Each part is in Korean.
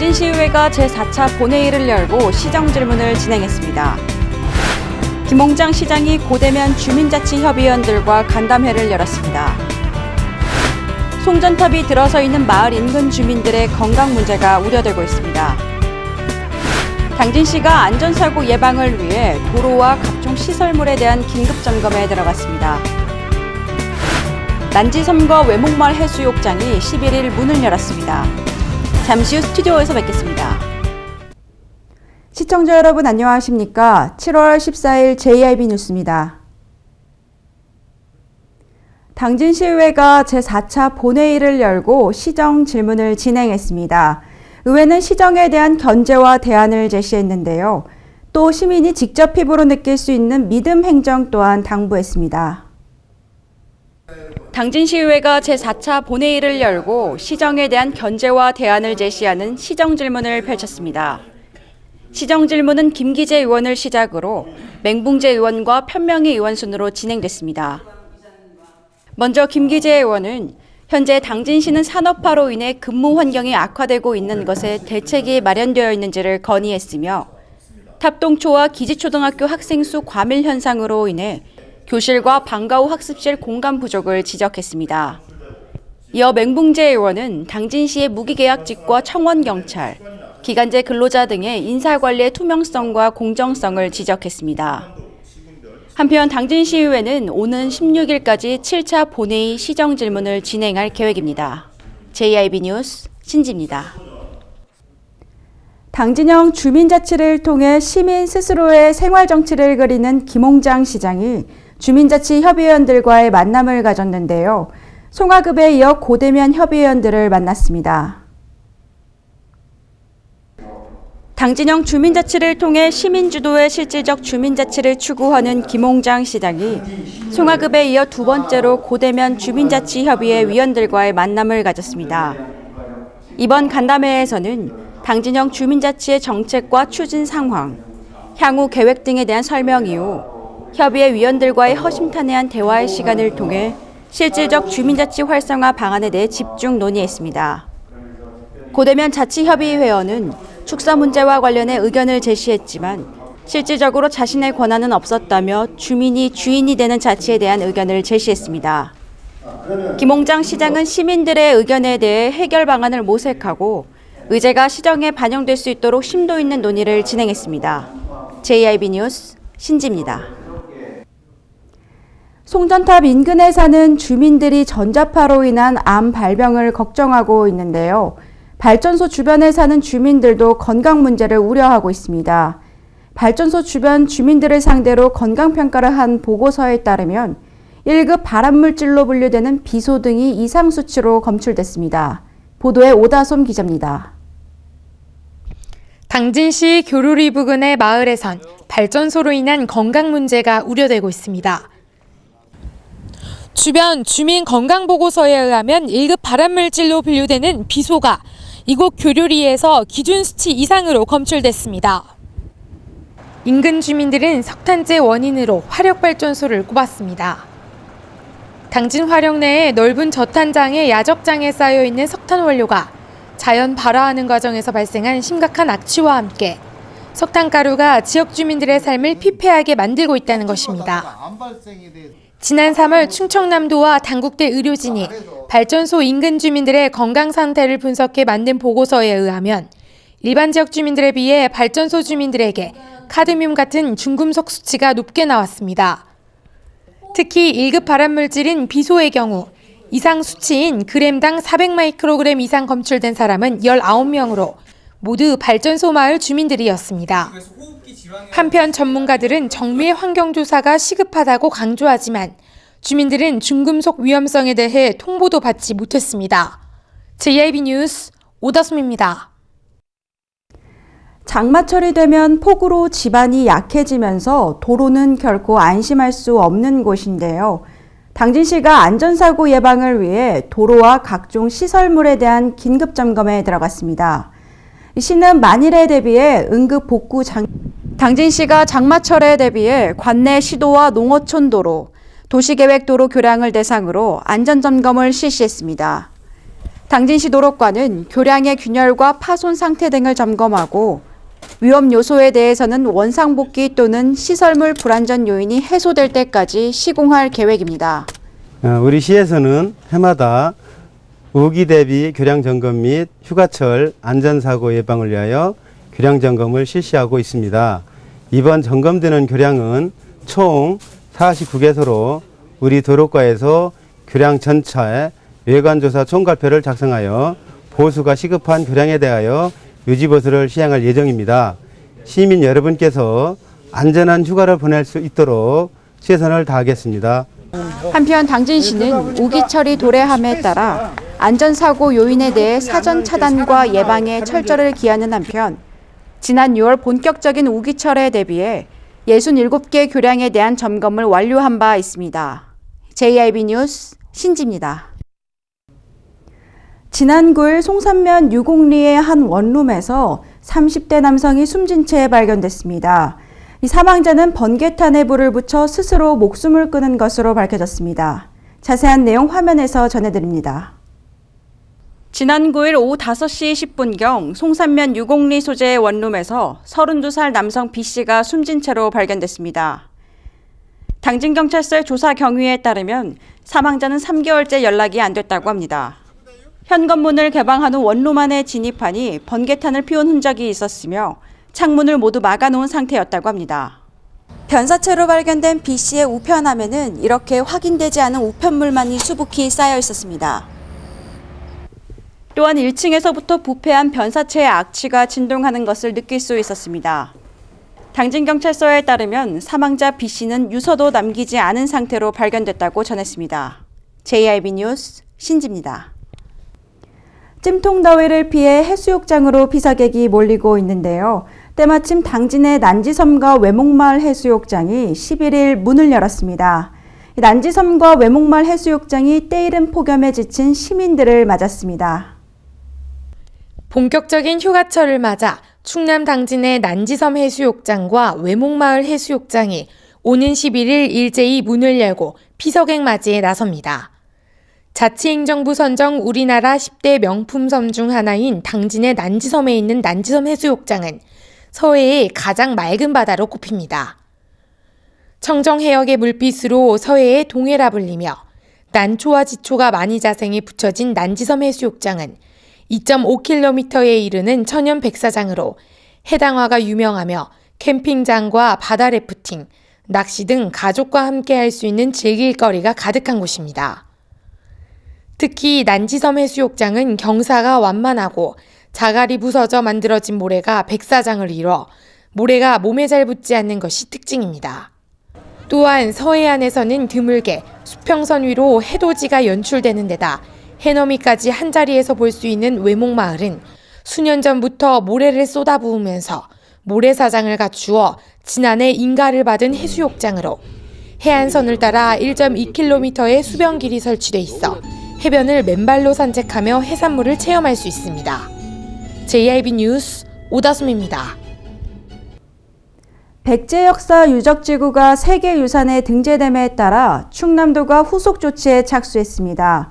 당진시의회가 제4차 본회의를 열고 시정질문을 진행했습니다. 김홍장 시장이 고대면 주민자치협의원들과 간담회를 열었습니다. 송전탑이 들어서 있는 마을 인근 주민들의 건강 문제가 우려되고 있습니다. 당진시가 안전사고 예방을 위해 도로와 각종 시설물에 대한 긴급점검에 들어갔습니다. 난지섬거 외목마을 해수욕장이 11일 문을 열었습니다. 잠시 후 스튜디오에서 뵙겠습니다. 시청자 여러분 안녕하십니까? 7월 14일 JIB 뉴스입니다. 당진시의회가 제4차 본회의를 열고 시정 질문을 진행했습니다. 의회는 시정에 대한 견제와 대안을 제시했는데요. 또 시민이 직접 피부로 느낄 수 있는 믿음 행정 또한 당부했습니다. 당진시의회가 제4차 본회의를 열고 시정에 대한 견제와 대안을 제시하는 시정질문을 펼쳤습니다. 시정질문은 김기재 의원을 시작으로 맹붕재 의원과 편명희 의원 순으로 진행됐습니다. 먼저 김기재 의원은 현재 당진시는 산업화로 인해 근무 환경이 악화되고 있는 것에 대책이 마련되어 있는지를 건의했으며 탑동초와 기지초등학교 학생 수 과밀 현상으로 인해 교실과 방과 후 학습실 공간 부족을 지적했습니다. 이어 맹붕재 의원은 당진시의 무기계약직과 청원경찰, 기간제 근로자 등의 인사관리의 투명성과 공정성을 지적했습니다. 한편 당진시의회는 오는 16일까지 7차 본회의 시정질문을 진행할 계획입니다. JIB 뉴스 신지입니다. 당진형 주민자치를 통해 시민 스스로의 생활정치를 그리는 김홍장 시장이 주민자치협의원들과의 만남을 가졌는데요. 송화급에 이어 고대면 협의원들을 만났습니다. 당진형 주민자치를 통해 시민주도의 실질적 주민자치를 추구하는 김홍장 시장이 송화급에 이어 두 번째로 고대면 주민자치협의회 위원들과의 만남을 가졌습니다. 이번 간담회에서는 당진형 주민자치의 정책과 추진 상황, 향후 계획 등에 대한 설명 이후 협의회 위원들과의 허심탄회한 대화의 시간을 통해 실질적 주민자치 활성화 방안에 대해 집중 논의했습니다. 고대면 자치협의회원은 축사 문제와 관련해 의견을 제시했지만 실질적으로 자신의 권한은 없었다며 주민이 주인이 되는 자치에 대한 의견을 제시했습니다. 김홍장 시장은 시민들의 의견에 대해 해결 방안을 모색하고 의제가 시정에 반영될 수 있도록 심도 있는 논의를 진행했습니다. JIB 뉴스 신지입니다. 송전탑 인근에 사는 주민들이 전자파로 인한 암 발병을 걱정하고 있는데요. 발전소 주변에 사는 주민들도 건강 문제를 우려하고 있습니다. 발전소 주변 주민들을 상대로 건강평가를 한 보고서에 따르면 1급 발암물질로 분류되는 비소 등이 이상 수치로 검출됐습니다. 보도에 오다솜 기자입니다. 당진시 교류리 부근의 마을에선 발전소로 인한 건강 문제가 우려되고 있습니다. 주변 주민 건강보고서에 의하면 1급 발암물질로 분류되는 비소가 이곳 교류리에서 기준 수치 이상으로 검출됐습니다. 인근 주민들은 석탄재 원인으로 화력발전소를 꼽았습니다. 당진 화력 내에 넓은 저탄장에 야적장에 쌓여있는 석탄 원료가 자연 발화하는 과정에서 발생한 심각한 악취와 함께 석탄가루가 지역 주민들의 삶을 피폐하게 만들고 있다는 것입니다. 지난 3월 충청남도와 당국대 의료진이 발전소 인근 주민들의 건강 상태를 분석해 만든 보고서에 의하면 일반 지역 주민들에 비해 발전소 주민들에게 카드뮴 같은 중금속 수치가 높게 나왔습니다. 특히 1급 발암물질인 비소의 경우 이상 수치인 그램당 400마이크로그램 이상 검출된 사람은 19명으로 모두 발전소 마을 주민들이었습니다. 한편 전문가들은 정밀 환경조사가 시급하다고 강조하지만 주민들은 중금속 위험성에 대해 통보도 받지 못했습니다. JIB 뉴스 오다솜입니다. 장마철이 되면 폭우로 지반이 약해지면서 도로는 결코 안심할 수 없는 곳인데요. 당진시가 안전사고 예방을 위해 도로와 각종 시설물에 대한 긴급점검에 들어갔습니다. 시는 만일에 대비해 응급 복구 당진시가 장마철에 대비해 관내 시도와 농어촌 도로, 도시계획 도로 교량을 대상으로 안전점검을 실시했습니다. 당진시 도로과는 교량의 균열과 파손 상태 등을 점검하고 위험 요소에 대해서는 원상복귀 또는 시설물 불안전 요인이 해소될 때까지 시공할 계획입니다. 우리 시에서는 해마다 우기 대비 교량 점검 및 휴가철 안전사고 예방을 위하여 교량 점검을 실시하고 있습니다. 이번 점검되는 교량은 총 49개소로 우리 도로과에서 교량 전차의 외관조사 총괄표를 작성하여 보수가 시급한 교량에 대하여 유지보수를 시행할 예정입니다. 시민 여러분께서 안전한 휴가를 보낼 수 있도록 최선을 다하겠습니다. 한편 당진시는 우기철이 도래함에 따라 안전사고 요인에 대해 사전 차단과 예방에 철저를 기하는 한편 지난 6월 본격적인 우기철에 대비해 67개 교량에 대한 점검을 완료한 바 있습니다. JIB 뉴스 신지입니다. 지난 9일 송산면 유곡리의 한 원룸에서 30대 남성이 숨진 채 발견됐습니다. 이 사망자는 번개탄에 불을 붙여 스스로 목숨을 끊은 것으로 밝혀졌습니다. 자세한 내용 화면에서 전해드립니다. 지난 9일 오후 5시 10분경 송산면 유곡리 소재의 원룸에서 32살 남성 B씨가 숨진 채로 발견됐습니다. 당진경찰서의 조사 경위에 따르면 사망자는 3개월째 연락이 안 됐다고 합니다. 현관문을 개방한 후 원룸 안에 진입하니 번개탄을 피운 흔적이 있었으며 창문을 모두 막아놓은 상태였다고 합니다. 변사체로 발견된 B씨의 우편함에는 이렇게 확인되지 않은 우편물만이 수북히 쌓여 있었습니다. 또한 1층에서부터 부패한 변사체의 악취가 진동하는 것을 느낄 수 있었습니다. 당진경찰서에 따르면 사망자 B씨는 유서도 남기지 않은 상태로 발견됐다고 전했습니다. JIB 뉴스 신지입니다. 찜통 더위를 피해 해수욕장으로 피서객이 몰리고 있는데요. 때마침 당진의 난지섬과 외목마을 해수욕장이 11일 문을 열었습니다. 난지섬과 외목마을 해수욕장이 때이른 폭염에 지친 시민들을 맞았습니다. 본격적인 휴가철을 맞아 충남 당진의 난지섬 해수욕장과 외목마을 해수욕장이 오는 11일 일제히 문을 열고 피서객 맞이에 나섭니다. 자치행정부 선정 우리나라 10대 명품섬 중 하나인 당진의 난지섬에 있는 난지섬 해수욕장은 서해의 가장 맑은 바다로 꼽힙니다. 청정해역의 물빛으로 서해의 동해라 불리며 난초와 지초가 많이 자생해 붙여진 난지섬 해수욕장은 2.5km에 이르는 천연 백사장으로 해당화가 유명하며 캠핑장과 바다 래프팅, 낚시 등 가족과 함께 할 수 있는 즐길 거리가 가득한 곳입니다. 특히 난지섬 해수욕장은 경사가 완만하고 자갈이 부서져 만들어진 모래가 백사장을 이뤄 모래가 몸에 잘 붙지 않는 것이 특징입니다. 또한 서해안에서는 드물게 수평선 위로 해돋이가 연출되는 데다 해넘이까지 한자리에서 볼 수 있는 외목마을은 수년 전부터 모래를 쏟아부으면서 모래사장을 갖추어 지난해 인가를 받은 해수욕장으로 해안선을 따라 1.2km의 수변길이 설치돼 있어 해변을 맨발로 산책하며 해산물을 체험할 수 있습니다. JIB 뉴스 오다솜입니다. 백제 역사 유적지구가 세계유산에 등재됨에 따라 충남도가 후속 조치에 착수했습니다.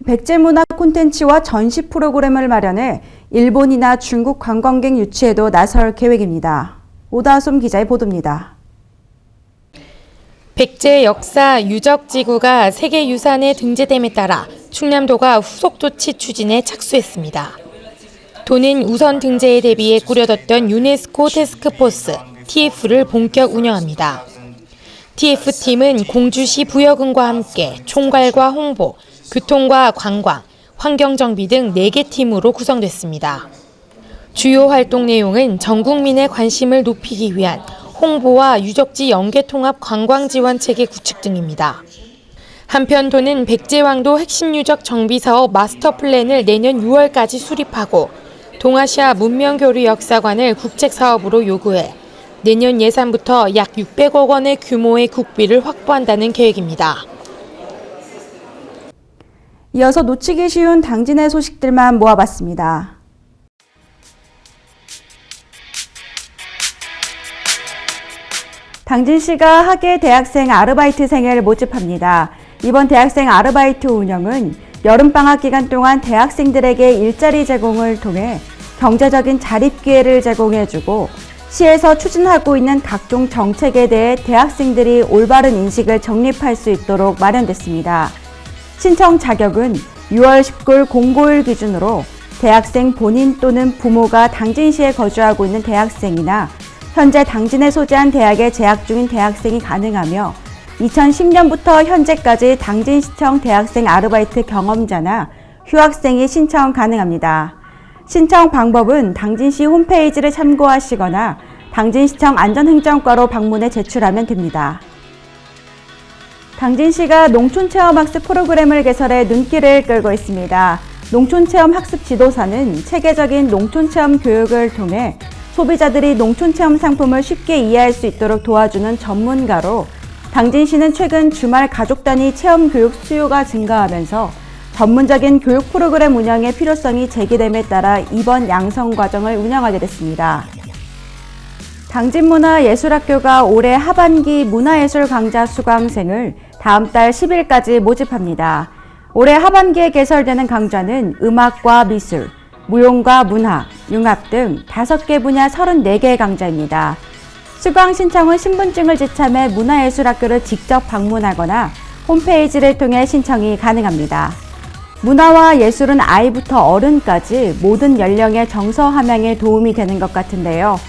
백제 문화 콘텐츠와 전시 프로그램을 마련해 일본이나 중국 관광객 유치에도 나설 계획입니다. 오다솜 기자의 보도입니다. 백제 역사 유적지구가 세계유산에 등재됨에 따라 충남도가 후속 조치 추진에 착수했습니다. 도는 우선 등재에 대비해 꾸려뒀던 유네스코 테스크포스 TF를 본격 운영합니다. TF팀은 공주시 부여군과 함께 총괄과 홍보, 교통과 관광, 환경정비 등 4개 팀으로 구성됐습니다. 주요 활동 내용은 전 국민의 관심을 높이기 위한 홍보와 유적지 연계통합 관광지원체계 구축 등입니다. 한편 도는 백제왕도 핵심 유적 정비 사업 마스터 플랜을 내년 6월까지 수립하고 동아시아 문명교류 역사관을 국책사업으로 요구해 내년 예산부터 약 600억 원의 규모의 국비를 확보한다는 계획입니다. 이어서 놓치기 쉬운 당진의 소식들만 모아봤습니다. 당진시가 학예 대학생 아르바이트생을 모집합니다. 이번 대학생 아르바이트 운영은 여름방학 기간 동안 대학생들에게 일자리 제공을 통해 경제적인 자립 기회를 제공해주고 시에서 추진하고 있는 각종 정책에 대해 대학생들이 올바른 인식을 정립할 수 있도록 마련됐습니다. 신청 자격은 6월 10일 공고일 기준으로 대학생 본인 또는 부모가 당진시에 거주하고 있는 대학생이나 현재 당진에 소재한 대학에 재학 중인 대학생이 가능하며 2010년부터 현재까지 당진시청 대학생 아르바이트 경험자나 휴학생이 신청 가능합니다. 신청 방법은 당진시 홈페이지를 참고하시거나 당진시청 안전행정과로 방문해 제출하면 됩니다. 당진시가 농촌체험학습 프로그램을 개설해 눈길을 끌고 있습니다. 농촌체험학습 지도사는 체계적인 농촌체험 교육을 통해 소비자들이 농촌체험 상품을 쉽게 이해할 수 있도록 도와주는 전문가로 당진시는 최근 주말 가족 단위 체험 교육 수요가 증가하면서 전문적인 교육 프로그램 운영의 필요성이 제기됨에 따라 이번 양성 과정을 운영하게 됐습니다. 당진문화예술학교가 올해 하반기 문화예술 강좌 수강생을 다음 달 10일까지 모집합니다. 올해 하반기에 개설되는 강좌는 음악과 미술, 무용과 문화, 융합 등 5개 분야 34개 강좌입니다. 수강 신청은 신분증을 지참해 문화예술학교를 직접 방문하거나 홈페이지를 통해 신청이 가능합니다. 문화와 예술은 아이부터 어른까지 모든 연령의 정서 함양에 도움이 되는 것 같은데요.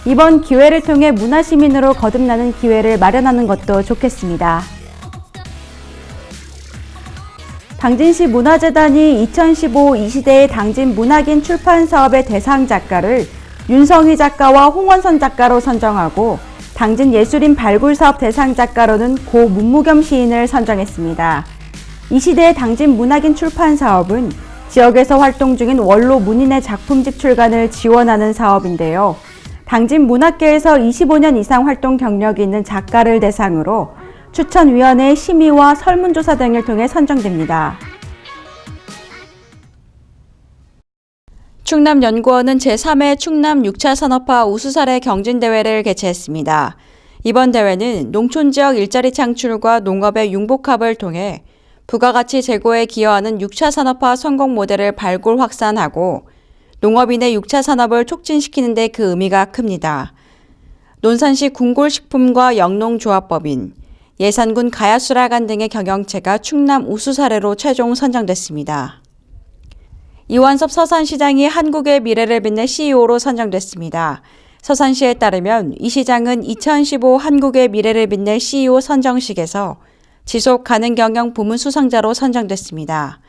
이번 기회를 통해 문화시민으로 거듭나는 기회를 마련하는 것도 좋겠습니다. 당진시 문화재단이 2015 이시대의 당진 문학인 출판 사업의 대상 작가를 윤성희 작가와 홍원선 작가로 선정하고 당진 예술인 발굴 사업 대상 작가로는 고 문무겸 시인을 선정했습니다. 이 시대의 당진 문학인 출판 사업은 지역에서 활동 중인 원로 문인의 작품집 출간을 지원하는 사업인데요. 당진 문학계에서 25년 이상 활동 경력이 있는 작가를 대상으로 추천위원회 심의와 설문조사 등을 통해 선정됩니다. 충남연구원은 제3회 충남 6차 산업화 우수사례 경진대회를 개최했습니다. 이번 대회는 농촌지역 일자리 창출과 농업의 융복합을 통해 부가가치 제고에 기여하는 6차 산업화 성공 모델을 발굴 확산하고 농업인의 6차 산업을 촉진시키는 데 그 의미가 큽니다. 논산시 궁골식품과 영농조합법인, 예산군 가야수라간 등의 경영체가 충남 우수사례로 최종 선정됐습니다. 이완섭 서산시장이 한국의 미래를 빛낼 CEO로 선정됐습니다. 서산시에 따르면 이 시장은 2015 한국의 미래를 빛낼 CEO 선정식에서 지속 가능 경영 부문 수상자로 선정됐습니다.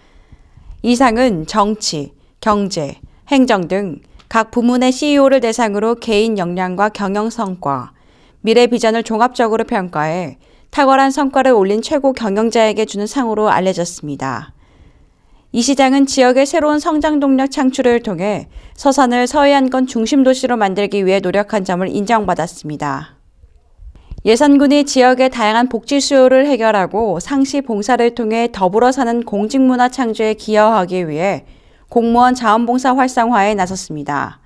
이 상은 정치, 경제, 행정 등 각 부문의 CEO를 대상으로 개인 역량과 경영 성과, 미래 비전을 종합적으로 평가해 탁월한 성과를 올린 최고 경영자에게 주는 상으로 알려졌습니다. 이 시장은 지역의 새로운 성장 동력 창출을 통해 서산을 서해안권 중심 도시로 만들기 위해 노력한 점을 인정받았습니다. 예산군이 지역의 다양한 복지 수요를 해결하고 상시 봉사를 통해 더불어 사는 공직문화 창조에 기여하기 위해 공무원 자원봉사 활성화에 나섰습니다.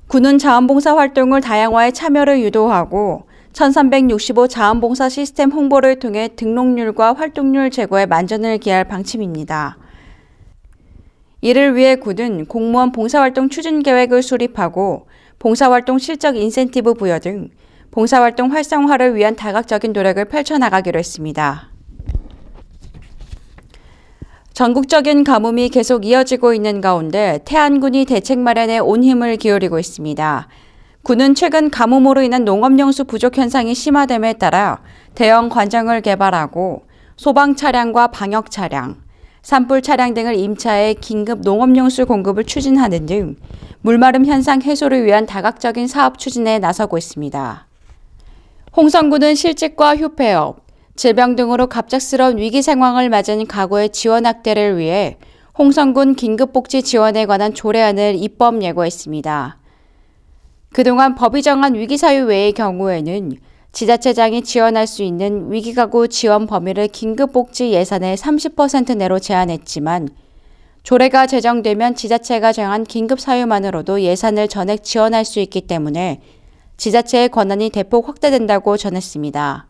군은 자원봉사 활동을 다양화해 참여를 유도하고 1365 자원봉사 시스템 홍보를 통해 등록률과 활동률 제고에 만전을 기할 방침입니다. 이를 위해 군은 공무원 봉사활동 추진 계획을 수립하고 봉사활동 실적 인센티브 부여 등 봉사활동 활성화를 위한 다각적인 노력을 펼쳐나가기로 했습니다. 전국적인 가뭄이 계속 이어지고 있는 가운데 태안군이 대책 마련에 온 힘을 기울이고 있습니다. 군은 최근 가뭄으로 인한 농업용수 부족 현상이 심화됨에 따라 대형 관정을 개발하고 소방 차량과 방역 차량, 산불 차량 등을 임차해 긴급 농업용수 공급을 추진하는 등 물마름 현상 해소를 위한 다각적인 사업 추진에 나서고 있습니다. 홍성군은 실직과 휴폐업, 질병 등으로 갑작스러운 위기 상황을 맞은 가구의 지원 확대를 위해 홍성군 긴급복지 지원에 관한 조례안을 입법 예고했습니다. 그동안 법이 정한 위기 사유 외의 경우에는 지자체장이 지원할 수 있는 위기가구 지원 범위를 긴급복지 예산의 30% 내로 제한했지만 조례가 제정되면 지자체가 정한 긴급 사유만으로도 예산을 전액 지원할 수 있기 때문에 지자체의 권한이 대폭 확대된다고 전했습니다.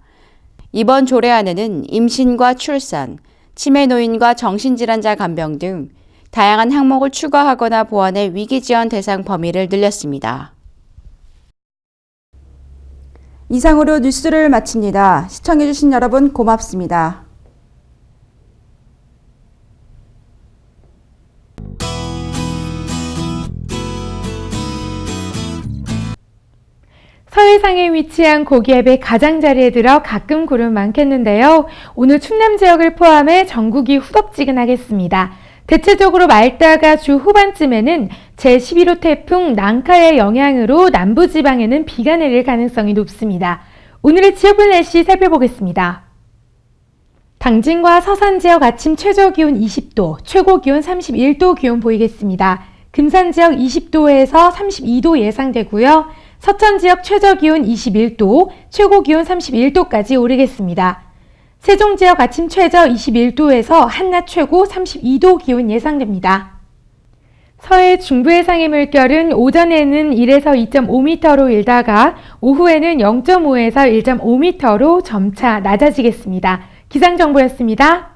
이번 조례안에는 임신과 출산, 치매 노인과 정신질환자 간병 등 다양한 항목을 추가하거나 보완해 위기 지원 대상 범위를 늘렸습니다. 이상으로 뉴스를 마칩니다. 시청해주신 여러분 고맙습니다. 서해상에 위치한 고기압의 가장자리에 들어 가끔 구름 많겠는데요. 오늘 충남 지역을 포함해 전국이 후덥지근하겠습니다. 대체적으로 맑다가 주 후반쯤에는 제11호 태풍 난카의 영향으로 남부지방에는 비가 내릴 가능성이 높습니다. 오늘의 지역별 날씨 살펴보겠습니다. 당진과 서산 지역 아침 최저기온 20도, 최고기온 31도 기온 보이겠습니다. 금산 지역 20도에서 32도 예상되고요. 서천 지역 최저기온 21도, 최고기온 31도까지 오르겠습니다. 세종 지역 아침 최저 21도에서 한낮 최고 32도 기온 예상됩니다. 서해 중부 해상의 물결은 오전에는 1에서 2.5m로 일다가 오후에는 0.5에서 1.5m로 점차 낮아지겠습니다. 기상정보였습니다.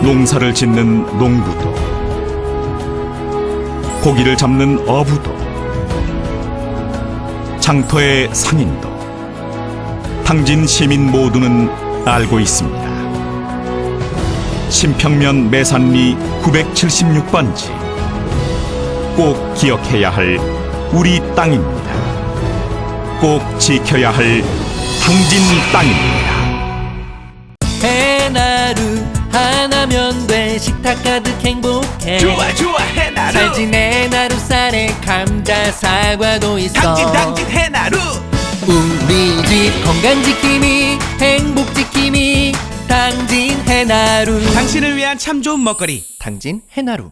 농사를 짓는 농부도, 고기를 잡는 어부도, 장터의 상인도, 당진 시민 모두는 알고 있습니다. 신평면 매산리 976번지, 꼭 기억해야 할 우리 땅입니다. 꼭 지켜야 할 당진 땅입니다. 해나루 하나면 돼. 식탁 가득 행복해. 좋아 좋아 해나루. 살진 해나루 쌀에 감자 사과도 있어. 당진 해나루. 우리 집 건강 지킴이 행복 지킴이 당진 해나루. 당신을 위한 참 좋은 먹거리 당진 해나루.